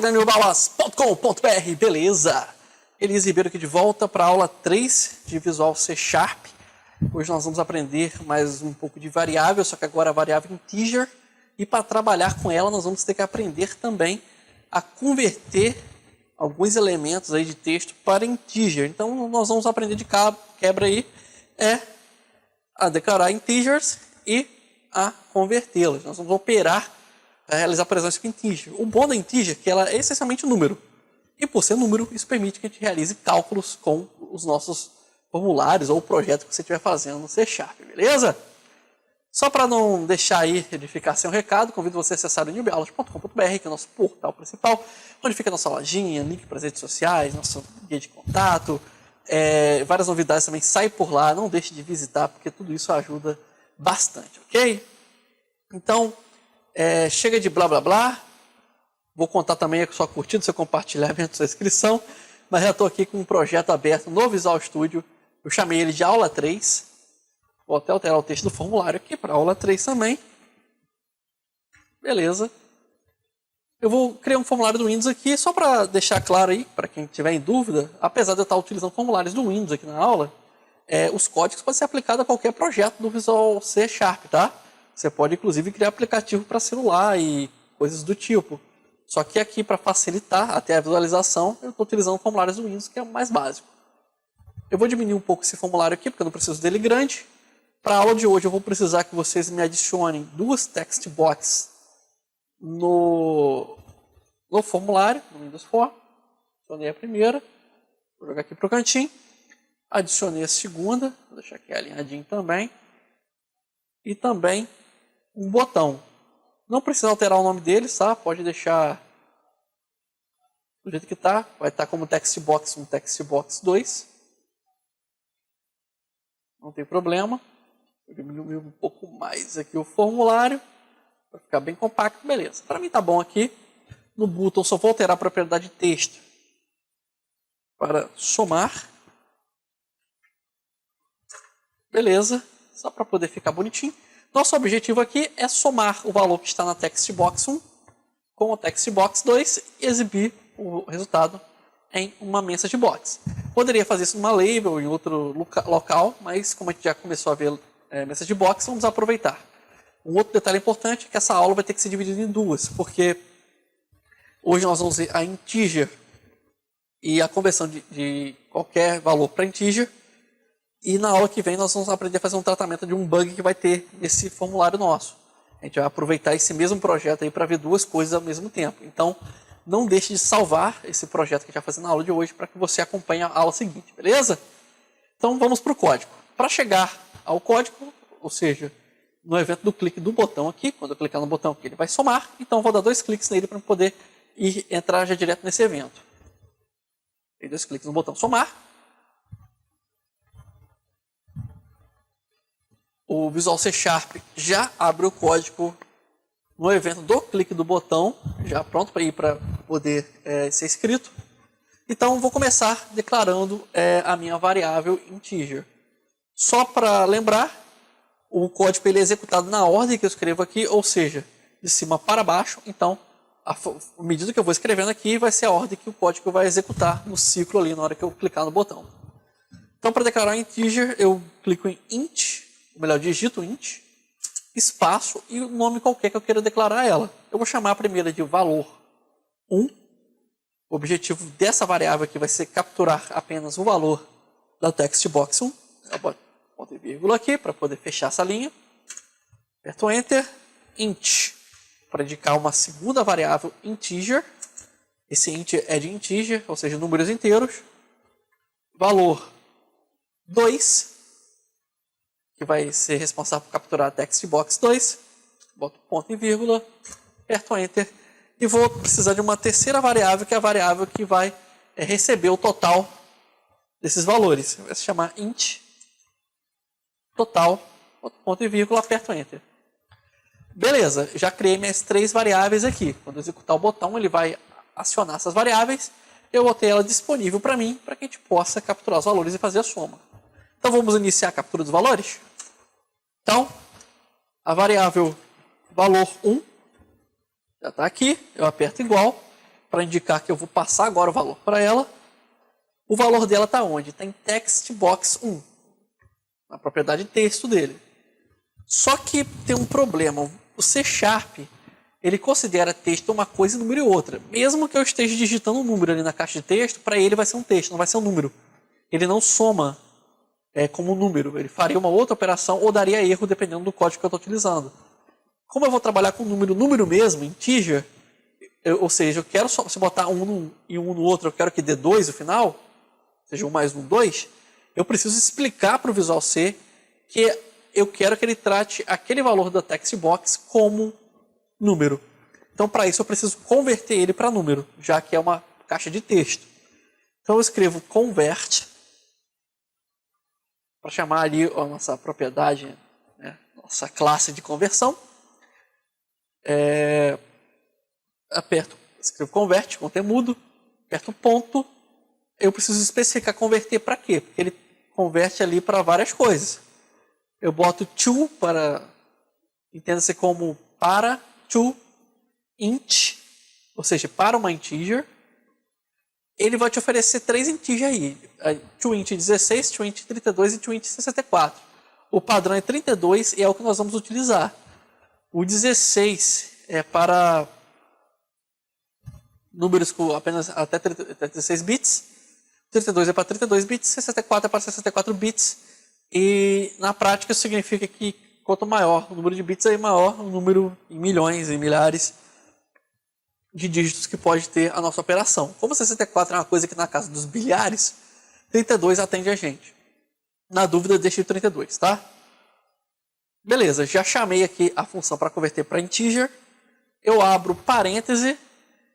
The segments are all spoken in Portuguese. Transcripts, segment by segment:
Fala, galerinha, beleza? Elias Ribeiro aqui de volta para a aula 3 de Visual C Sharp. Hoje nós vamos aprender mais um pouco de variável, só que agora a variável integer. E para trabalhar com ela, nós vamos ter que aprender também a converter alguns elementos aí de texto para integer. Então, nós vamos aprender de quebra aí a declarar integers e a convertê-las. Nós vamos operar para realizar, por exemplo, integer. O bom da integer é que ela é essencialmente um número. E por ser número, isso permite que a gente realize cálculos com os nossos formulários ou o projeto que você estiver fazendo no C Sharp, beleza? Só para não deixar aí de ficar sem um recado, convido você a acessar o newbiaulas.com.br, que é o nosso portal principal, onde fica a nossa lojinha, link para as redes sociais, nosso guia de contato, várias novidades também saem por lá, não deixe de visitar, porque tudo isso ajuda bastante, ok? Então, chega de blá blá blá, vou contar também com sua curtida, seu compartilhamento, sua inscrição, mas já estou aqui com um projeto aberto no Visual Studio, eu chamei ele de aula 3, vou até alterar o texto do formulário aqui para aula 3 também, beleza. Eu vou criar um formulário do Windows aqui, só para deixar claro aí, para quem tiver em dúvida, apesar de eu estar utilizando formulários do Windows aqui na aula, os códigos podem ser aplicados a qualquer projeto do Visual C Sharp, tá? Você pode, inclusive, criar aplicativo para celular e coisas do tipo. Só que aqui, para facilitar até a visualização, eu estou utilizando formulários do Windows, que é o mais básico. Eu vou diminuir um pouco esse formulário aqui, porque eu não preciso dele grande. Para a aula de hoje, eu vou precisar que vocês me adicionem duas text boxes no formulário, no Windows Form. Adicionei a primeira, vou jogar aqui para o cantinho. Adicionei a segunda, vou deixar aqui alinhadinho também. E também um botão. Não precisa alterar o nome deles, tá? Pode deixar do jeito que está. Vai estar como text box 1, text box 2. Não tem problema. Vou diminuir um pouco mais aqui o formulário, para ficar bem compacto, beleza. Para mim tá bom aqui. No botão só vou alterar a propriedade de texto para somar. Beleza, só para poder ficar bonitinho. Nosso objetivo aqui é somar o valor que está na text box 1 com o text box 2 e exibir o resultado em uma message box. Poderia fazer isso numa label, em outro local, mas como a gente já começou a ver message box, vamos aproveitar. Um outro detalhe importante é que essa aula vai ter que ser dividida em duas, porque hoje nós vamos ver a integer e a conversão de qualquer valor para integer, e na aula que vem nós vamos aprender a fazer um tratamento de um bug que vai ter nesse formulário nosso. A gente vai aproveitar esse mesmo projeto aí para ver duas coisas ao mesmo tempo. Então, não deixe de salvar esse projeto que a gente vai fazer na aula de hoje para que você acompanhe a aula seguinte, beleza? Então, vamos para o código. Para chegar ao código, ou seja, no evento do clique do botão aqui, quando eu clicar no botão aqui, ele vai somar. Então, eu vou dar 2 cliques nele para poder entrar já direto nesse evento. Dei 2 cliques no botão somar. O Visual C Sharp já abre o código no evento do clique do botão, já pronto para ir para poder ser escrito. Então, vou começar declarando a minha variável integer. Só para lembrar, o código ele é executado na ordem que eu escrevo aqui, ou seja, de cima para baixo. Então, a medida que eu vou escrevendo aqui vai ser a ordem que o código vai executar no ciclo ali na hora que eu clicar no botão. Então, para declarar integer, eu clico em int, ou melhor, digito int, espaço e o nome qualquer que eu queira declarar ela. Eu vou chamar a primeira de valor 1. O objetivo dessa variável aqui vai ser capturar apenas o valor da text box 1. Eu boto ponto e vírgula aqui para poder fechar essa linha. Aperto Enter. Int, para indicar uma segunda variável integer. Esse int é de integer, ou seja, números inteiros. Valor 2, que vai ser responsável por capturar a text box 2. Boto ponto e vírgula, aperto Enter. E vou precisar de uma terceira variável, que é a variável que vai receber o total desses valores. Vai se chamar int total, ponto e vírgula, aperto Enter. Beleza, já criei minhas 3 variáveis aqui. Quando eu executar o botão, ele vai acionar essas variáveis. Eu vou ter ela disponível para mim, para que a gente possa capturar os valores e fazer a soma. Então, vamos iniciar a captura dos valores? Então, a variável valor 1 já está aqui, eu aperto igual. para indicar que eu vou passar agora o valor para ela. O valor dela está onde? Está em text box 1, na propriedade texto dele. Só que tem um problema. O C#, ele considera texto uma coisa e número outra. Mesmo que eu esteja digitando um número ali na caixa de texto, para ele vai ser um texto, não vai ser um número. Ele não soma como um número. Ele faria uma outra operação ou daria erro dependendo do código que eu estou utilizando. Como eu vou trabalhar com número mesmo, integer, ou seja, eu quero só, se botar um e um no outro, eu quero que dê 2 no final, ou seja, 1 mais 1, 2, eu preciso explicar para o Visual C que eu quero que ele trate aquele valor da text box como número. Então, para isso, eu preciso converter ele para número, já que é uma caixa de texto. Então, eu escrevo convert, para chamar ali a nossa propriedade, né, nossa classe de conversão. Escrevo convert com temudo, aperto ponto. Eu preciso especificar converter para quê? Porque ele converte ali para várias coisas. Eu boto to para, entenda-se como para, to, int, ou seja, para uma integer. Ele vai te oferecer 3 integer aí. To int 16, to int 32 e to int 64. O padrão é 32 e é o que nós vamos utilizar. O 16 é para números com apenas até 16 bits. 32 é para 32 bits, 64 é para 64 bits. E na prática isso significa que quanto maior o número de bits, aí maior o número em milhões e milhares de dígitos que pode ter a nossa operação. Como 64 é uma coisa que na casa dos bilhares, 32 atende a gente. Na dúvida, deixe o 32, tá? Beleza, já chamei aqui a função para converter para integer. Eu abro parêntese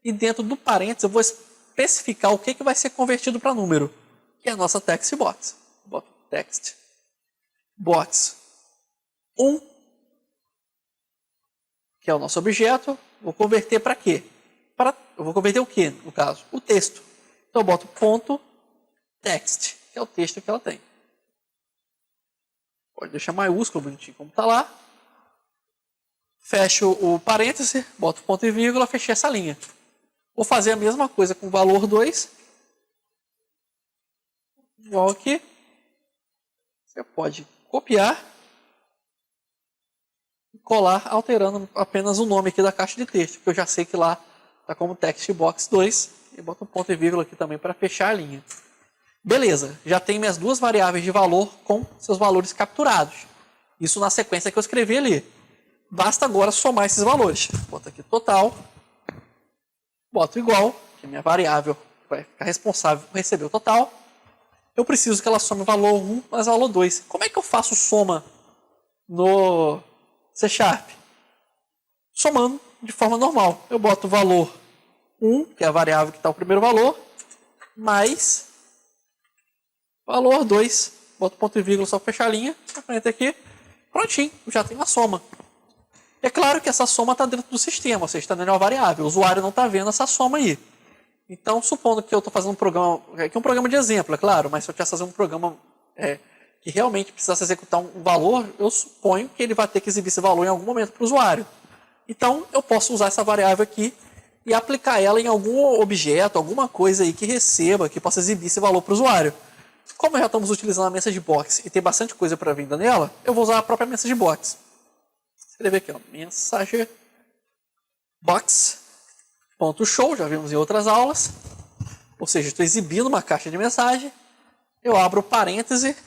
e dentro do parêntese eu vou especificar o que vai ser convertido para número, que é a nossa text box. Boto text box 1, que é o nosso objeto. Vou converter para quê? Eu vou converter o quê, no caso? O texto. Então eu boto ponto text, que é o texto que ela tem. Pode deixar maiúsculo, bonitinho, como está lá. Fecho o parêntese, boto ponto e vírgula, fechei essa linha. Vou fazer a mesma coisa com o valor 2. Igual aqui. Você pode copiar e colar, alterando apenas o nome aqui da caixa de texto, que eu já sei que lá está como text box 2. E boto um ponto e vírgula aqui também para fechar a linha. Beleza, já tem minhas duas variáveis de valor com seus valores capturados. Isso na sequência que eu escrevi ali. Basta agora somar esses valores. Boto aqui total. Boto igual, que a minha variável vai ficar responsável por receber o total. Eu preciso que ela some o valor 1 mais o valor 2. Como é que eu faço soma no C#? Somando de forma normal. Eu boto o valor 1, que é a variável que está o primeiro valor, mais valor 2. Boto ponto e vírgula, só fechar a linha. Aperta aqui. Prontinho, já tem uma soma. É claro que essa soma está dentro do sistema, ou seja, está dentro de uma variável. O usuário não está vendo essa soma aí. Então, supondo que eu estou fazendo um programa, aqui é um programa de exemplo, é claro, mas se eu tivesse fazer um programa que realmente precisasse executar um valor, eu suponho que ele vai ter que exibir esse valor em algum momento para o usuário. Então, eu posso usar essa variável aqui e aplicar ela em algum objeto, alguma coisa aí que receba, que possa exibir esse valor para o usuário. Como já estamos utilizando a message box e tem bastante coisa para vinda nela, eu vou usar a própria message box. Escrever aqui, ó, message box.show, já vimos em outras aulas. Ou seja, estou exibindo uma caixa de mensagem. Eu abro parêntese,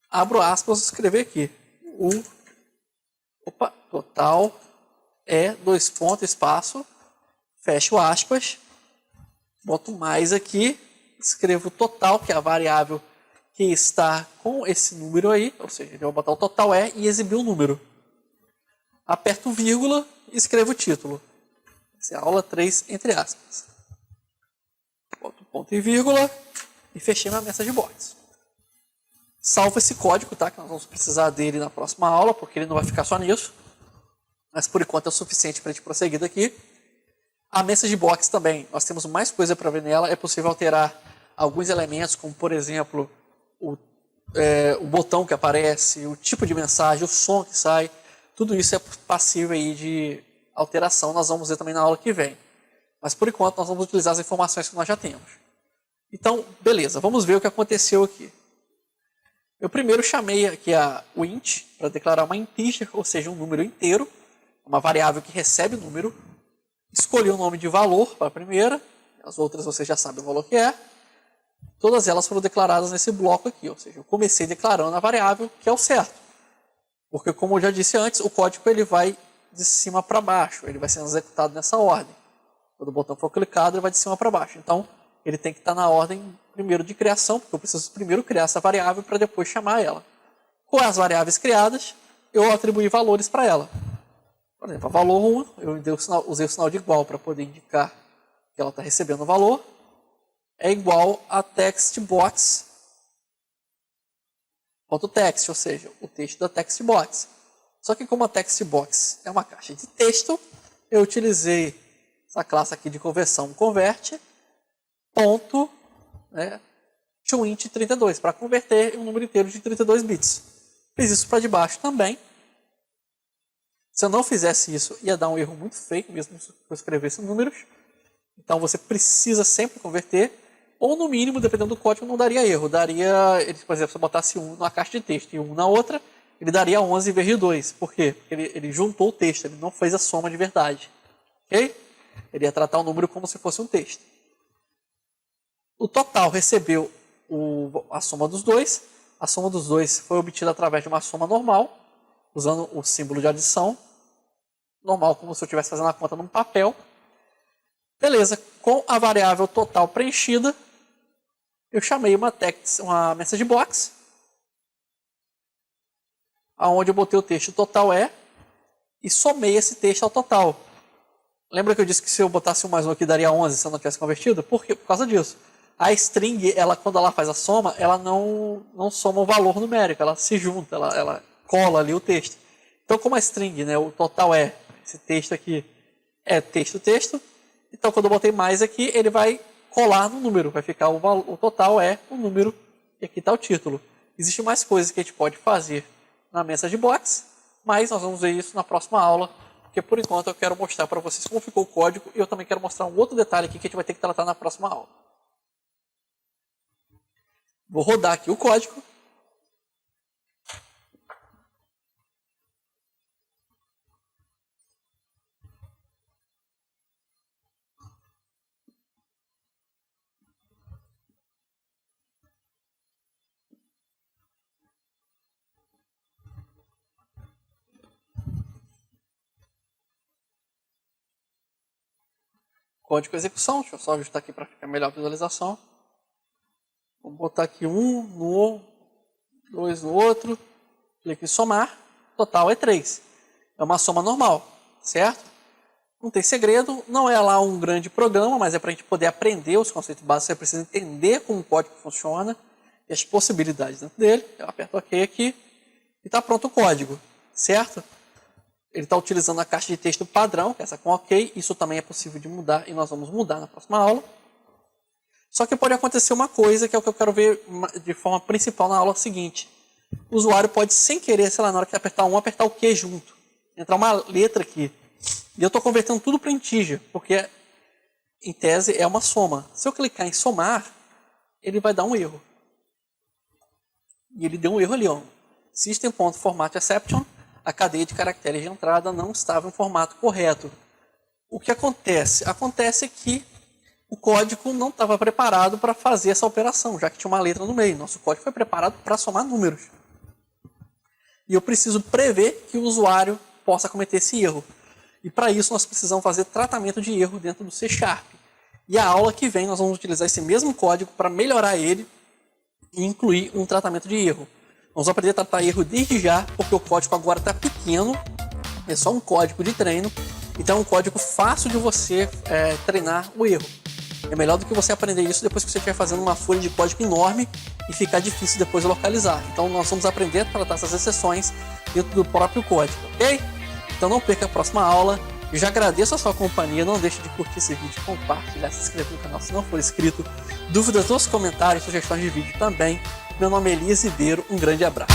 abro aspas, escrever aqui. Total é 2 pontos, espaço, fecho aspas, boto mais aqui, escrevo total, que é a variável que está com esse número aí, ou seja, eu vou botar o total e exibir o número. Aperto vírgula e escrevo o título. Essa é a aula 3, entre aspas. Boto ponto e vírgula e fechei minha message box. Salvo esse código, tá? Que nós vamos precisar dele na próxima aula, porque ele não vai ficar só nisso. Mas por enquanto é o suficiente para a gente prosseguir daqui. A message box também, nós temos mais coisa para ver nela. É possível alterar alguns elementos, como por exemplo, o botão que aparece, o tipo de mensagem, o som que sai. Tudo isso é passível aí de alteração, nós vamos ver também na aula que vem. Mas por enquanto nós vamos utilizar as informações que nós já temos. Então, beleza, vamos ver o que aconteceu aqui. Eu primeiro chamei aqui o int para declarar uma integer, ou seja, um número inteiro, uma variável que recebe o número. Escolhi o nome de valor para a primeira, as outras vocês já sabem o valor que é. Todas elas foram declaradas nesse bloco aqui, ou seja, eu comecei declarando a variável que é o certo. Porque, como eu já disse antes, o código ele vai de cima para baixo, ele vai sendo executado nessa ordem. Quando o botão for clicado, ele vai de cima para baixo. Então, ele tem que estar na ordem primeiro de criação, porque eu preciso primeiro criar essa variável para depois chamar ela. Com as variáveis criadas, eu atribuí valores para ela. Por exemplo, a valor 1, eu usei o sinal de igual para poder indicar que ela está recebendo o valor, é igual a textbox.text, ou seja, o texto da textbox. Só que como a textbox é uma caixa de texto, eu utilizei essa classe aqui de conversão convert, ponto, toInt32, para converter um número inteiro de 32 bits. Fiz isso para de baixo também. Se eu não fizesse isso, ia dar um erro muito feio, mesmo se eu escrevesse números. Então você precisa sempre converter, ou no mínimo, dependendo do código, não daria erro. Por exemplo, se eu botasse 1 numa caixa de texto e 1 na outra, ele daria 11 em vez de 2. Por quê? Porque ele juntou o texto, ele não fez a soma de verdade. Ok? Ele ia tratar o número como se fosse um texto. O total recebeu a soma dos dois. A soma dos dois foi obtida através de uma soma normal, usando o símbolo de adição. Normal, como se eu estivesse fazendo a conta num papel. Beleza, com a variável total preenchida, eu chamei uma message box, onde eu botei o texto total e somei esse texto ao total. Lembra que eu disse que se eu botasse um mais um aqui daria 11 se eu não tivesse convertido? Por quê? Por causa disso. A string, quando ela faz a soma, ela não soma o valor numérico, ela se junta, ela cola ali o texto. Então, como a string, o total esse texto aqui é texto, então quando eu botei mais aqui, ele vai colar no número, vai ficar o total é o número, e aqui está o título. Existem mais coisas que a gente pode fazer na message box, mas nós vamos ver isso na próxima aula, porque por enquanto eu quero mostrar para vocês como ficou o código, e eu também quero mostrar um outro detalhe aqui que a gente vai ter que tratar na próxima aula. Vou rodar aqui o código. Código de execução, deixa eu só ajustar aqui para ficar melhor a visualização. Vou botar aqui 1 no 2 no outro, clique em somar, total é 3. É uma soma normal, certo? Não tem segredo, não é lá um grande programa, mas é para a gente poder aprender os conceitos básicos, você precisa entender como o código funciona e as possibilidades dentro dele. Eu aperto OK aqui e está pronto o código, certo? Ele está utilizando a caixa de texto padrão, que é essa com OK, isso também é possível de mudar e nós vamos mudar na próxima aula. Só que pode acontecer uma coisa, que é o que eu quero ver de forma principal na aula seguinte. O usuário pode, sem querer, sei lá, na hora que apertar apertar o Q junto. Entrar uma letra aqui. E eu estou convertendo tudo para integer, porque, em tese, é uma soma. Se eu clicar em somar, ele vai dar um erro. E ele deu um erro ali, ó. System.formatException, a cadeia de caracteres de entrada não estava em formato correto. O que acontece? Acontece que o código não estava preparado para fazer essa operação, já que tinha uma letra no meio. Nosso código foi preparado para somar números. E eu preciso prever que o usuário possa cometer esse erro. E para isso nós precisamos fazer tratamento de erro dentro do C#. E a aula que vem nós vamos utilizar esse mesmo código para melhorar ele e incluir um tratamento de erro. Vamos aprender a tratar erro desde já, porque o código agora está pequeno, é só um código de treino, então é um código fácil de você treinar o erro. É melhor do que você aprender isso depois que você estiver fazendo uma folha de código enorme e ficar difícil depois de localizar. Então nós vamos aprender a tratar essas exceções dentro do próprio código, ok? Então não perca a próxima aula. Eu já agradeço a sua companhia, não deixe de curtir esse vídeo, compartilhar, se inscrever no canal se não for inscrito. Dúvidas nos comentários, sugestões de vídeo também. Meu nome é Elias Ribeiro, um grande abraço.